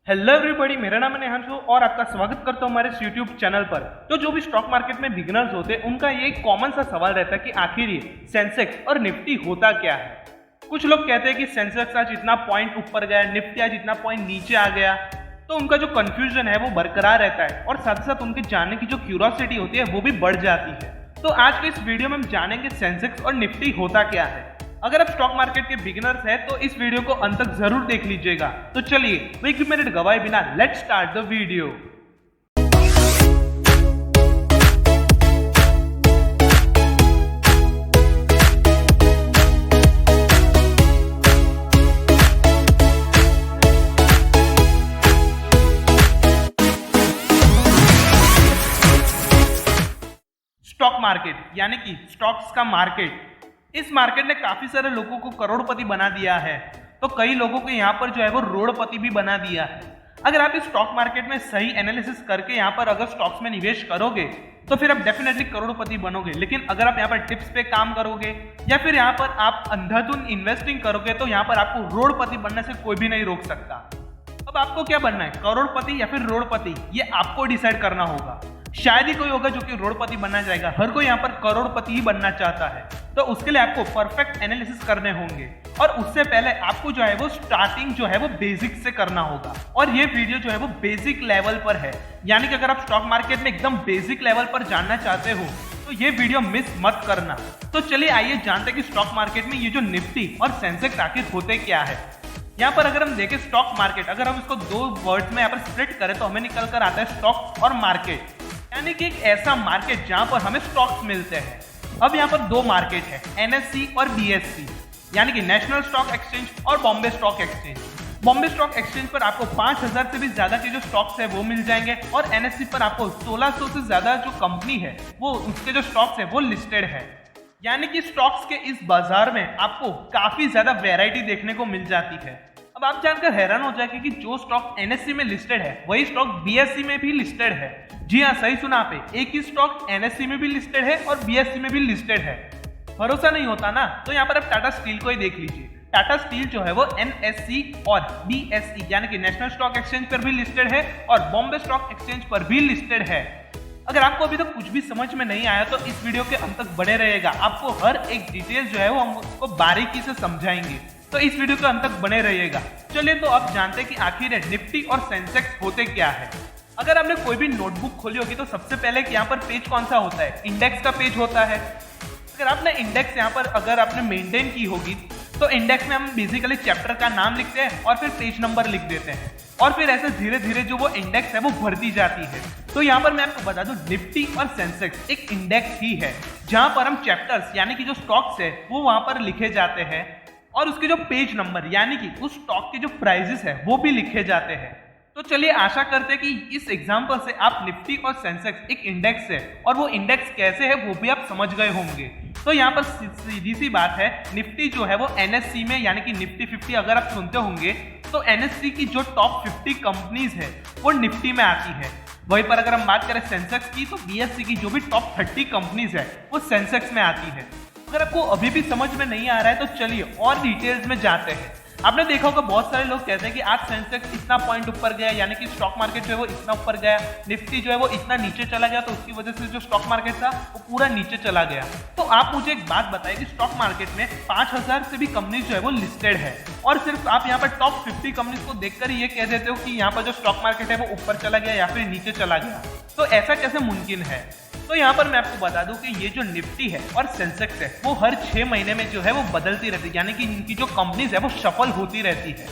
Hello everybody, मेरा नाम है नेहांशु और आपका स्वागत करता हूं हमारे यूट्यूब चैनल पर। तो जो भी स्टॉक मार्केट में बिगिनर्स होते हैं उनका ये एक कॉमन सा सवाल रहता है कि आखिर ये सेंसेक्स और निफ्टी होता क्या है। कुछ लोग कहते हैं कि सेंसेक्स आज इतना पॉइंट ऊपर गया, निफ्टी आज इतना पॉइंट नीचे आ गया। तो उनका जो कंफ्यूजन है वो बरकरार रहता है और साथ साथ उनके जानने की जो क्यूरियोसिटी होती है वो भी बढ़ जाती है। तो आज के इस वीडियो में हम जानेंगे सेंसेक्स और निफ्टी होता क्या है। अगर आप स्टॉक मार्केट के बिगिनर्स हैं तो इस वीडियो को अंत तक जरूर देख लीजिएगा। तो चलिए एक मिनट गवाए बिना let's start the video. Stock market यानी कि स्टॉक्स का मार्केट, इस मार्केट ने काफी सारे लोगों को करोड़पति बना दिया है। तो कई लोगों को यहाँ पर जो है वो रोड़पति भी बना दिया है। अगर आप इस स्टॉक मार्केट में सही एनालिसिस करके यहाँ पर अगर स्टॉक्स में निवेश करोगे तो फिर आप डेफिनेटली करोड़पति बनोगे। लेकिन अगर आप यहाँ पर टिप्स पे काम करोगे या फिर यहाँ पर आप अंधाधुंध इन्वेस्टिंग करोगे तो यहाँ पर आपको रोड़पति बनने से कोई भी नहीं रोक सकता। अब आपको क्या बनना है, करोड़पति या फिर रोड़पति, ये आपको डिसाइड करना होगा। शायद ही कोई होगा जो कि रोड़पति बनना चाहेगा, हर कोई यहाँ पर करोड़पति ही बनना चाहता है। तो उसके लिए आपको परफेक्ट एनालिसिस करने होंगे और उससे पहले आपको जो है वो स्टार्टिंग जो है वो बेसिक से करना होगा। और ये वीडियो जो है वो बेसिक लेवल पर है, यानी कि अगर आप स्टॉक मार्केट में एकदम बेसिक लेवल पर जानना चाहते हो तो ये वीडियो मिस मत करना। तो चलिए आइए जानते हैं कि स्टॉक मार्केट में ये जो निफ्टी और सेंसेक्स आखिर होते क्या है। यहाँ पर अगर हम देखें स्टॉक मार्केट, अगर हम इसको दो वर्ड्स में यहाँ पर स्प्लिट करें तो हमें निकल कर आता है स्टॉक और मार्केट, यानी कि एक ऐसा मार्केट जहां पर हमें स्टॉक्स मिलते हैं। अब यहाँ पर दो मार्केट है, एनएससी और बीएससी, यानी कि नेशनल स्टॉक एक्सचेंज और Bombay stock exchange. Bombay stock exchange पर आपको 5000 से भी ज्यादा के जो स्टॉक्स है वो मिल जाएंगे और एनएससी पर आपको 1600 से ज्यादा जो कंपनी है वो उसके जो स्टॉक्स है वो लिस्टेड है। यानी कि स्टॉक्स के इस बाजार में आपको काफी ज्यादा वेराइटी देखने को मिल जाती है। अब आप जानकर हैरान हो जाएंगे कि जो स्टॉक एनएससी में लिस्टेड है वही स्टॉक बीएससी में भी लिस्टेड है। जी हाँ, सही सुना आपने, एक ही स्टॉक एनएससी में भी लिस्टेड है और बीएससी में भी लिस्टेड है। भरोसा नहीं होता ना, तो यहाँ पर आप टाटा स्टील को ही देख लीजिए। टाटा स्टील जो है वो एनएससी और बीएसई यानी कि नेशनल स्टॉक एक्सचेंज पर भी लिस्टेड है और बॉम्बे स्टॉक एक्सचेंज पर भी लिस्टेड है। अगर आपको अभी तक कुछ भी समझ में नहीं आया तो इस वीडियो के अंत तक बने रहेगा, आपको हर एक डिटेल जो है वो हम उसको बारीकी से समझाएंगे। तो इस वीडियो के अंत तक बने रहिएगा। चलिए तो अब जानते हैं कि आखिर निफ्टी और सेंसेक्स होते क्या है। अगर आपने कोई भी नोटबुक खोली होगी तो सबसे पहले यहाँ पर पेज कौन सा होता है, इंडेक्स का पेज होता है। अगर आपने इंडेक्स यहाँ पर अगर आपने मेंटेन की होगी तो इंडेक्स में हम बेसिकली चैप्टर का नाम लिखते हैं और फिर पेज नंबर लिख देते हैं और फिर ऐसे धीरे धीरे जो वो इंडेक्स है वो भरती जाती है। तो यहाँ पर मैं आपको बता दूं, निफ्टी और सेंसेक्स एक इंडेक्स ही है जहां पर हम चैप्टर्स यानी कि जो स्टॉक्स है वो वहां पर लिखे जाते हैं और उसके जो पेज नंबर यानी कि उस स्टॉक के जो प्राइजेस है वो भी लिखे जाते हैं। तो चलिए आशा करते हैं कि इस एग्जांपल से आप निफ्टी और सेंसेक्स एक इंडेक्स है और वो इंडेक्स कैसे है वो भी आप समझ गए होंगे। तो यहाँ पर सीधी सी बात है, निफ्टी जो है वो एनएससी में यानी कि निफ्टी 50 अगर आप सुनते होंगे तो एनएससी की जो टॉप 50 कंपनीज है वो निफ्टी में आती है। वहीं पर अगर हम बात करें सेंसेक्स की तो बीएससी की जो भी टॉप 30 कंपनीज है वो सेंसेक्स में आती है। अगर आपको अभी भी समझ में नहीं आ रहा है तो चलिए और डिटेल्स में जाते हैं। आपने देखा होगा बहुत सारे लोग कहते हैं कि आज सेंसेक्स इतना पॉइंट ऊपर गया, यानी कि स्टॉक मार्केट जो है वो इतना ऊपर गया, निफ्टी जो है वो इतना नीचे चला गया, तो उसकी वजह से जो स्टॉक मार्केट था वो पूरा नीचे चला गया। तो आप मुझे एक बात बताइए कि स्टॉक मार्केट में 5000 से भी कंपनीज जो है वो लिस्टेड है और सिर्फ आप यहाँ पर टॉप 50 कंपनीज को देखकर ये कह देते हो कि यहाँ पर जो स्टॉक मार्केट है वो ऊपर चला गया या फिर नीचे चला गया। तो ऐसा कैसे मुमकिन है? तो यहाँ पर मैं आपको बता दूं कि ये जो निफ्टी है और सेंसेक्स है वो हर 6 महीने में जो है वो बदलती रहती है, यानी कि इनकी जो कंपनीज है वो शफल होती रहती है।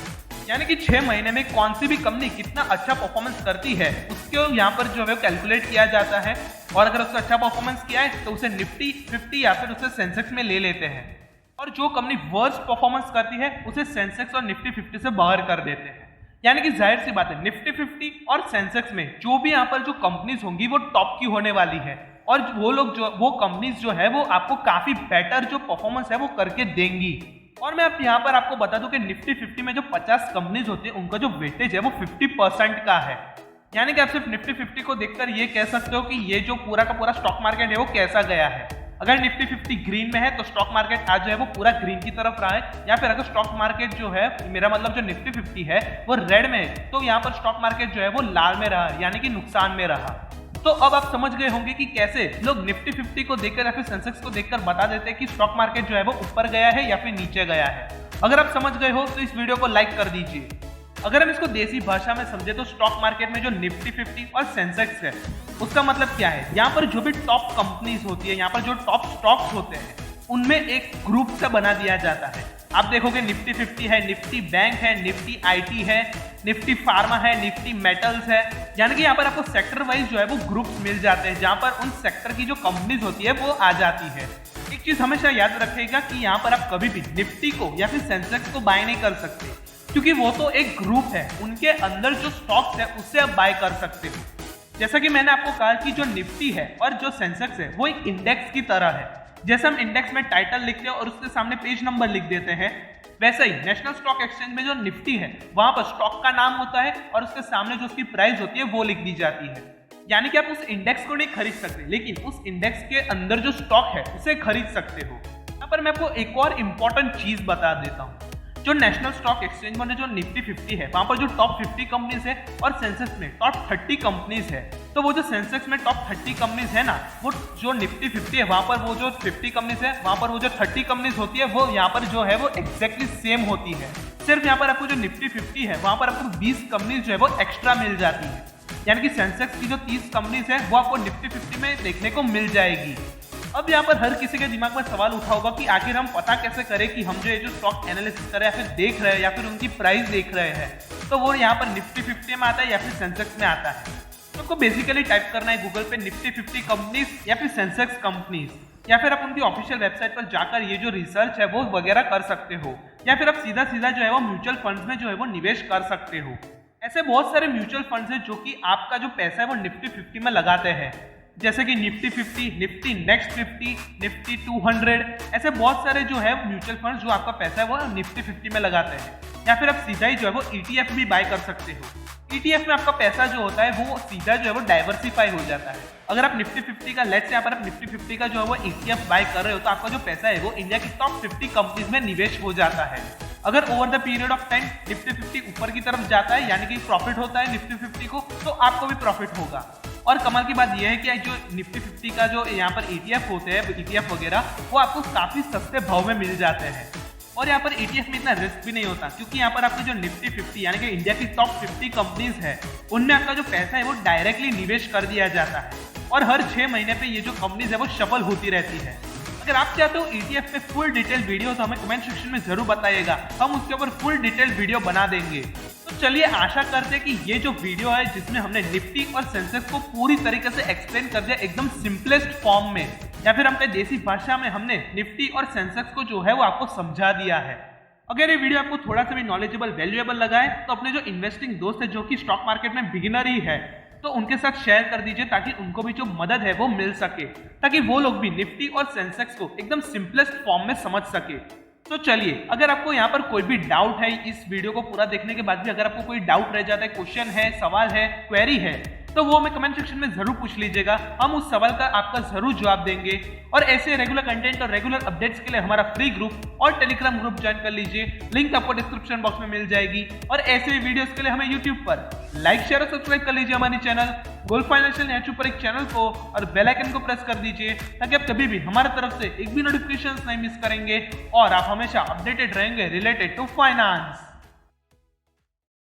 यानी कि 6 महीने में कौन सी भी कंपनी कितना अच्छा परफॉर्मेंस करती है उसको यहाँ पर जो है कैलकुलेट किया जाता है और अगर उसका अच्छा परफॉर्मेंस किया है तो उसे निफ्टी 50 या फिर उसे सेंसेक्स में ले लेते हैं और जो कंपनी वर्स्ट परफॉर्मेंस करती है उसे सेंसेक्स और निफ्टी 50 से बाहर कर देते हैं। यानी कि जाहिर सी बात है, निफ्टी 50 और सेंसेक्स में जो भी यहाँ पर जो कंपनीज होंगी वो टॉप की होने वाली है और वो कंपनीज जो है वो आपको काफी बेटर जो परफॉर्मेंस है वो करके देंगी। और मैं यहाँ पर आपको बता दूं कि निफ्टी 50 में जो 50 कंपनीज होती है उनका जो वेटेज है वो 50% का है। यानी कि आप सिर्फ निफ्टी 50 को देखकर ये कह सकते हो कि ये जो पूरा का पूरा स्टॉक मार्केट है वो कैसा गया है। अगर निफ्टी 50 ग्रीन में है तो स्टॉक मार्केट आज जो है वो पूरा ग्रीन की तरफ रहा है, या फिर अगर स्टॉक मार्केट जो है, मेरा मतलब जो निफ्टी 50 है वो रेड में है, तो यहाँ पर स्टॉक मार्केट जो है वो लाल में रहा, यानी कि नुकसान में रहा। तो अब आप समझ गए होंगे कि कैसे लोग निफ्टी 50 को देखकर या फिर सेंसेक्स को देखकर बता देते हैं कि स्टॉक मार्केट जो है वो ऊपर गया है या फिर नीचे गया है। अगर आप समझ गए हो तो इस वीडियो को लाइक कर दीजिए। अगर हम इसको देसी भाषा में समझे तो स्टॉक मार्केट में जो निफ्टी 50 और सेंसेक्स है उसका मतलब क्या है, यहाँ पर जो भी टॉप कंपनीज होती है, यहाँ पर जो टॉप स्टॉक्स होते हैं उनमें एक ग्रुप से बना दिया जाता है। आप देखोगे निफ्टी 50 है, निफ्टी बैंक है, निफ्टी आईटी है, निफ्टी फार्मा है, निफ्टी मेटल्स है, यानी कि यहाँ पर आपको सेक्टर वाइज जो है वो ग्रुप्स मिल जाते हैं जहाँ पर उन सेक्टर की जो कंपनीज होती है वो आ जाती है। एक चीज हमेशा याद रखिएगा कि यहाँ पर आप कभी भी निफ्टी को या फिर सेंसेक्स को बाय नहीं कर सकते, क्योंकि वो तो एक ग्रुप है, उनके अंदर जो स्टॉक्स है उससे आप बाय कर सकते हो। जैसा कि मैंने आपको कहा कि जो निफ्टी है और जो सेंसेक्स है वो एक इंडेक्स की तरह है। जैसे हम इंडेक्स में टाइटल लिखते हैं और उसके सामने पेज नंबर लिख देते हैं, वैसे ही नेशनल स्टॉक एक्सचेंज में जो निफ्टी है वहां पर स्टॉक का नाम होता है और उसके सामने जो उसकी प्राइस होती है वो लिख दी जाती है। यानी कि आप उस इंडेक्स को नहीं खरीद सकते, लेकिन उस इंडेक्स के अंदर जो स्टॉक है उसे खरीद सकते हो। यहाँ पर मैं आपको एक और इंपॉर्टेंट चीज बता देता हूँ। जो नेशनल स्टॉक एक्सचेंज में जो निफ्टी 50 है वहां पर जो टॉप 50 कंपनीज है और सेंसेक्स में टॉप 30 कंपनीज है, तो वो जो सेंसेक्स में टॉप 30 कंपनीज है ना, वो जो निफ्टी 50 है वहां पर वो जो 50 कंपनीज है वहां पर वो जो 30 कंपनीज होती है वो यहाँ पर जो है वो एग्जैक्टली सेम होती है। सिर्फ यहाँ पर आपको जो निफ्टी 50 है वहां पर आपको 20 कंपनीज जो है वो एक्स्ट्रा मिल जाती है, यानी कि सेंसेक्स की जो 30 कंपनीज है वो आपको निफ्टी 50 में देखने को मिल जाएगी। अब यहाँ पर हर किसी के दिमाग में सवाल उठा होगा कि आखिर हम पता कैसे करें कि हम जो ये जो स्टॉक एनालिसिस कर रहे हैं या फिर देख रहे हैं या फिर उनकी प्राइस देख रहे हैं, तो वो यहाँ पर निफ्टी 50 में आता है या फिर सेंसेक्स में आता है। तो आपको बेसिकली टाइप करना है गूगल पे निफ्टी 50 कंपनीज या फिर सेंसेक्स कंपनीज, या फिर आप उनकी ऑफिशियल वेबसाइट पर जाकर ये जो रिसर्च है वो वगैरह कर सकते हो, या फिर आप सीधा सीधा जो है वो म्यूचुअल फंड्स में जो है वो निवेश कर सकते हो। ऐसे बहुत सारे म्यूचुअल फंड्स हैं जो कि आपका जो पैसा है वो निफ्टी 50 में लगाते हैं, जैसे कि निफ्टी 50, निफ्टी नेक्स्ट 50, निफ्टी 200, ऐसे बहुत सारे जो है म्यूचुअल फंड्स जो आपका पैसा है वो निफ्टी 50 में लगाते हैं। या फिर आप सीधा ही जो है वो ETF भी बाय कर सकते हो। ETF में आपका पैसा जो होता है वो सीधा जो है वो डाइवर्सिफाई हो जाता है। अगर आप निफ्टी 50 का लेट्स से यहाँ पर आप निफ्टी 50 का जो है वो ETF बाय कर रहे हो तो आपका जो पैसा है वो इंडिया की टॉप 50 कंपनीज में निवेश हो जाता है। अगर over the period of time Nifty 50 ऊपर की तरफ जाता है, यानी कि प्रॉफिट होता है निफ्टी 50 को, तो आपको भी प्रॉफिट होगा। और कमाल की बात यह है कि जो निफ्टी 50 का जो यहाँ पर ETF होते हैं, ETF वगैरह, वो आपको काफी सस्ते भाव में मिल जाते हैं। और यहाँ पर ETF में इतना रिस्क भी नहीं होता, क्योंकि यहाँ पर आपकी जो निफ्टी 50 यानी कि इंडिया की टॉप 50 कंपनीज है उनमें आपका जो पैसा है वो डायरेक्टली निवेश कर दिया जाता है और हर 6 महीने पे ये जो कंपनीज है वो शफल होती रहती है। अगर आप चाहते हो ETF पे फुल डिटेल वीडियो तो हमें कमेंट सेक्शन में जरूर बताइएगा, हम उसके ऊपर फुल डिटेल वीडियो बना देंगे। तो चलिए आशा करते हैं कि ये जो वीडियो है जिसमें हमने निफ्टी और सेंसेक्स को पूरी तरीके से एक्सप्लेन कर दिया एकदम सिंपलेस्ट फॉर्म में, या फिर हमने देसी भाषा में हमने निफ्टी और सेंसेक्स को जो है वो आपको समझा दिया है। अगर ये वीडियो आपको थोड़ा सा भी नॉलेजेबल वैल्यूएबल लगा है तो अपने जो इन्वेस्टिंग दोस्त है जो कि स्टॉक मार्केट में बिगिनर ही है तो उनके साथ शेयर कर दीजिए, ताकि उनको भी जो मदद है वो मिल सके, ताकि वो लोग भी निफ्टी और सेंसेक्स को एकदम सिंपलेस्ट फॉर्म में समझ सके। तो चलिए, अगर आपको यहाँ पर कोई भी डाउट है, इस वीडियो को पूरा देखने के बाद भी अगर आपको कोई डाउट रह जाता है, क्वेश्चन है, सवाल है, क्वेरी है, तो वो हमें कमेंट सेक्शन में जरूर पूछ लीजिएगा, हम उस सवाल का आपका जरूर जवाब देंगे। और ऐसे रेगुलर कंटेंट और रेगुलर अपडेट्स के लिए हमारा फ्री ग्रुप और टेलीग्राम ग्रुप ज्वाइन कर लीजिए, लिंक आपको डिस्क्रिप्शन बॉक्स में मिल जाएगी। और ऐसे ही वीडियोस के लिए हमें यूट्यूब पर लाइक शेयर और सब्सक्राइब कर लीजिए हमारे चैनल गोल्ड फाइनेंशियल नेचू पर एक चैनल को, और बेल आइकन को प्रेस कर दीजिए ताकि आप कभी भी हमारे तरफ से एक भी नोटिफिकेशन नहीं मिस करेंगे और आप हमेशा अपडेटेड रहेंगे रिलेटेड टू फाइनेंस।